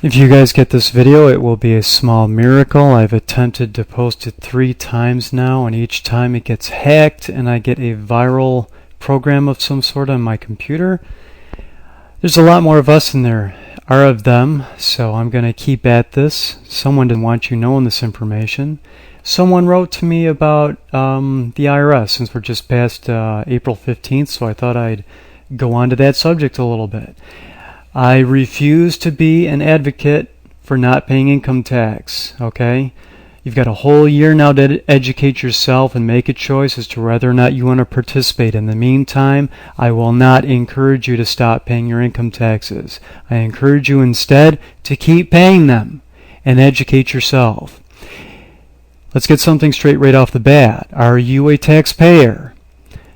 If you guys get this video, it will be a small miracle. I've attempted to post it 3 times now, and each time it gets hacked and I get a viral program of some sort on my computer. There's a lot more of us than there are of them, so I'm going to keep at this. Someone didn't want you knowing this information. Someone wrote to me about the IRS, since we're just past April 15th, so I thought I'd go on to that subject a little bit. I refuse to be an advocate for not paying income tax, okay? You've got a whole year now to educate yourself and make a choice as to whether or not you want to participate. In the meantime, I will not encourage you to stop paying your income taxes. I encourage you instead to keep paying them and educate yourself. Let's get something straight right off the bat. Are you a taxpayer?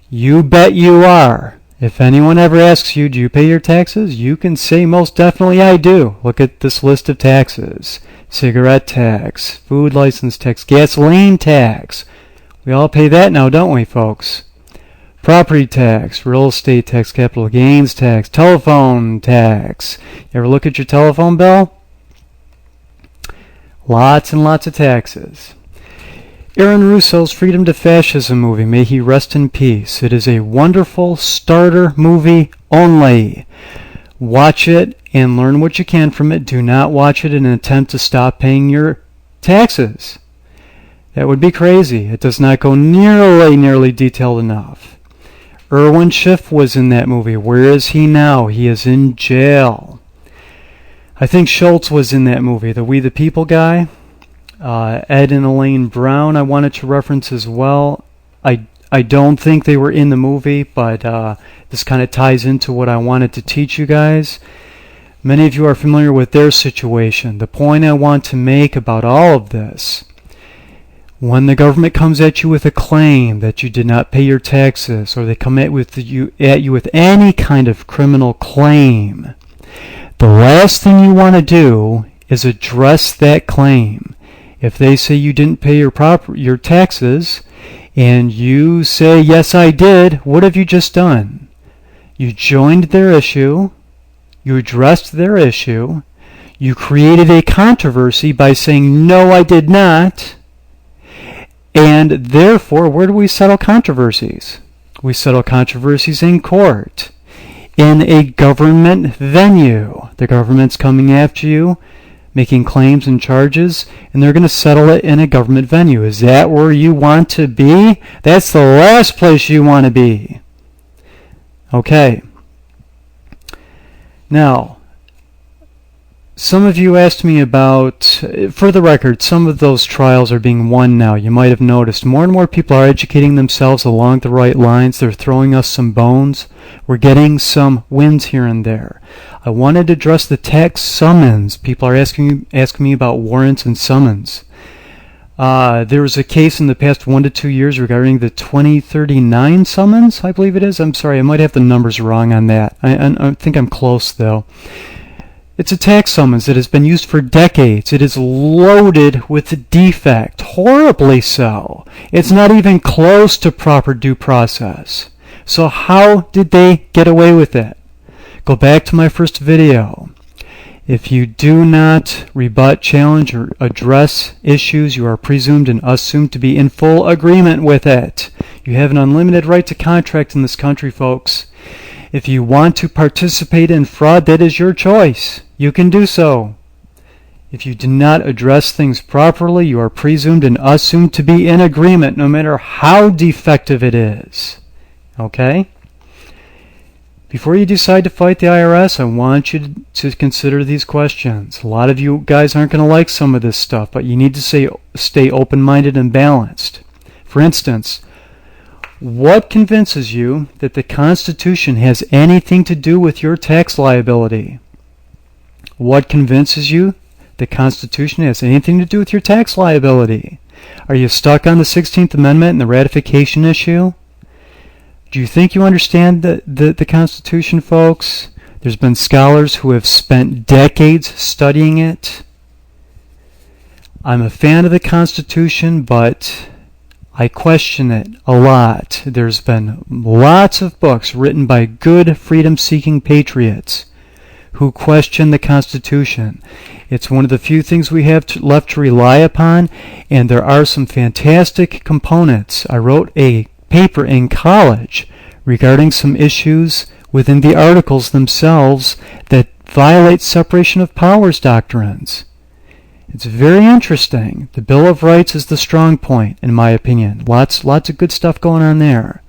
You bet you are. If anyone ever asks you, do you pay your taxes? You can say, most definitely I do. Look at this list of taxes. Cigarette tax, food license tax, gasoline tax. We all pay that now, don't we, folks? Property tax, real estate tax, capital gains tax, telephone tax. You ever look at your telephone bill? Lots and lots of taxes. Russo's Freedom to Fascism movie, may he rest in peace. It is a wonderful starter movie only. Watch it and learn what you can from it. Do not watch it in an attempt to stop paying your taxes. That would be crazy. It does not go nearly detailed enough. Irwin Schiff was in that movie. Where is he now? He is in jail. I think Schultz was in that movie, the We the People guy. Ed and Elaine Brown I wanted to reference as well. I don't think they were in the movie, but this kind of ties into what I wanted to teach you guys. Many of you are familiar with their situation. The point I want to make about all of this, when the government comes at you with a claim that you did not pay your taxes, or they come at you with any kind of criminal claim, the last thing you want to do is address that claim. If they say you didn't pay your taxes, and you say, yes, I did, what have you just done? You joined their issue, you addressed their issue, you created a controversy by saying, no, I did not, and therefore, where do we settle controversies? We settle controversies in court, in a government venue. The government's coming after you, making claims and charges, and they're going to settle it in a government venue. Is that where you want to be? That's the last place you want to be. Okay. Now, some of you asked me about, for the record, some of those trials are being won now. You might have noticed more and more people are educating themselves along the right lines. They're throwing us some bones. We're getting some wins here and there. I wanted to address the tax summons. People are asking me about warrants and summons. There was a case in the past 1 to 2 years regarding the 2039 summons, I believe it is. I'm sorry, I might have the numbers wrong on that. I think I'm close, though. It's a tax summons that has been used for decades. It is loaded with defect, horribly so. It's not even close to proper due process. So how did they get away with it? Go back to my first video. If you do not rebut, challenge, or address issues, you are presumed and assumed to be in full agreement with it. You have an unlimited right to contract in this country, folks. If you want to participate in fraud, that is your choice. You can do so. If you do not address things properly, you are presumed and assumed to be in agreement, no matter how defective it is. Okay? Before you decide to fight the IRS, I want you to consider these questions. A lot of you guys aren't going to like some of this stuff, but you need to stay open-minded and balanced. For instance, what convinces you that the Constitution has anything to do with your tax liability? What convinces you the Constitution has anything to do with your tax liability? Are you stuck on the 16th Amendment and the ratification issue? Do you think you understand the Constitution, folks? There's been scholars who have spent decades studying it. I'm a fan of the Constitution, but I question it a lot. There's been lots of books written by good freedom-seeking patriots who question the Constitution. It's one of the few things we have left to rely upon, and there are some fantastic components. I wrote a paper in college regarding some issues within the articles themselves that violate separation of powers doctrines. It's very interesting. The Bill of Rights is the strong point, in my opinion. Lots of good stuff going on there.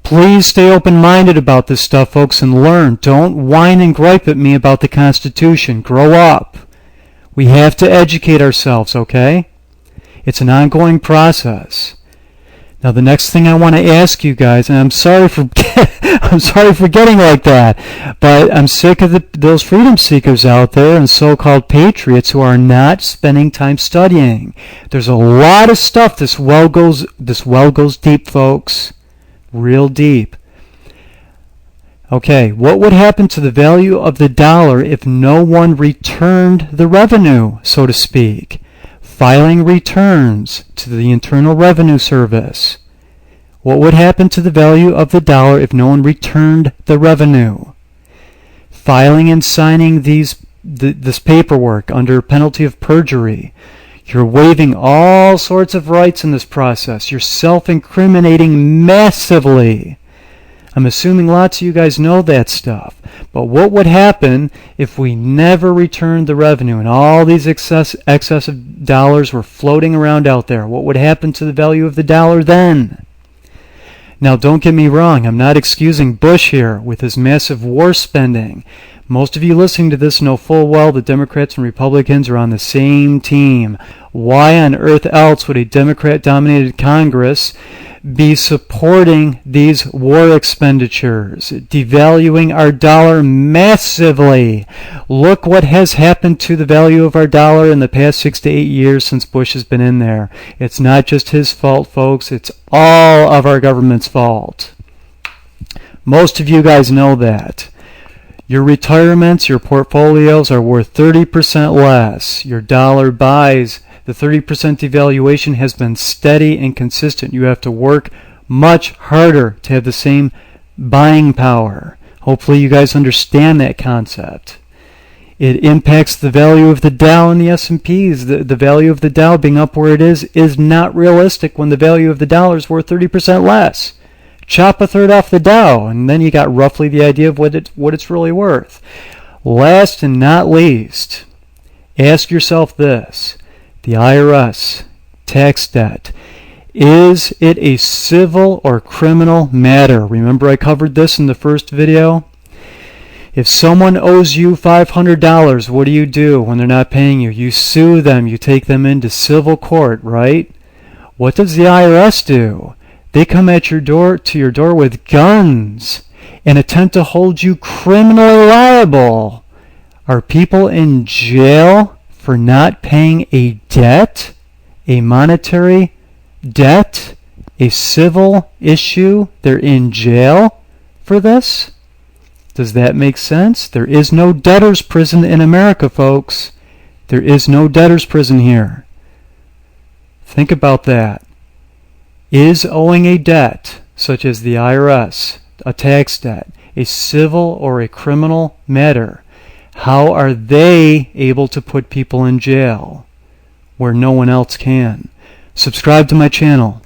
Please stay open-minded about this stuff, folks, and learn. Don't whine and gripe at me about the Constitution. Grow up. We have to educate ourselves, okay? It's an ongoing process. Now, the next thing I want to ask you guys, and I'm sorry for getting like that, but I'm sick of those freedom seekers out there and so-called patriots who are not spending time studying. There's a lot of stuff. This well goes deep, folks. Real deep. Okay, what would happen to the value of the dollar if no one returned the revenue, so to speak? Filing returns to the Internal Revenue Service. What would happen to the value of the dollar if no one returned the revenue? Filing and signing this paperwork under penalty of perjury. You're waiving all sorts of rights in this process. You're self-incriminating massively. I'm assuming lots of you guys know that stuff. But what would happen if we never returned the revenue and all these excessive dollars were floating around out there? What would happen to the value of the dollar then? Now, don't get me wrong. I'm not excusing Bush here with his massive war spending. Most of you listening to this know full well that Democrats and Republicans are on the same team. Why on earth else would a Democrat-dominated Congress be supporting these war expenditures, devaluing our dollar massively? Look what has happened to the value of our dollar in the past 6 to 8 years since Bush has been in there. It's not just his fault, folks. It's all of our government's fault. Most of you guys know that. Your retirements, your portfolios are worth 30% less. Your dollar buys. The 30% devaluation has been steady and consistent. You have to work much harder to have the same buying power. Hopefully you guys understand that concept. It impacts the value of the Dow and the S&Ps. The value of the Dow being up where it is not realistic when the value of the dollar is worth 30% less. Chop a third off the Dow, and then you got roughly the idea of what it's really worth. Last and not least, ask yourself this. The IRS, tax debt, is it a civil or criminal matter? Remember I covered this in the first video? If someone owes you $500, what do when they're not paying you? You sue them, you take them into civil court, right? What does the IRS do? They come at your door with guns and attempt to hold you criminally liable. Are people in jail for not paying a debt, a monetary debt, a civil issue? They're in jail for this? Does that make sense? There is no debtor's prison in America, folks. There is no debtor's prison here. Think about that. Is owing a debt, such as the IRS, a tax debt, a civil or a criminal matter? How are they able to put people in jail where no one else can? Subscribe to my channel.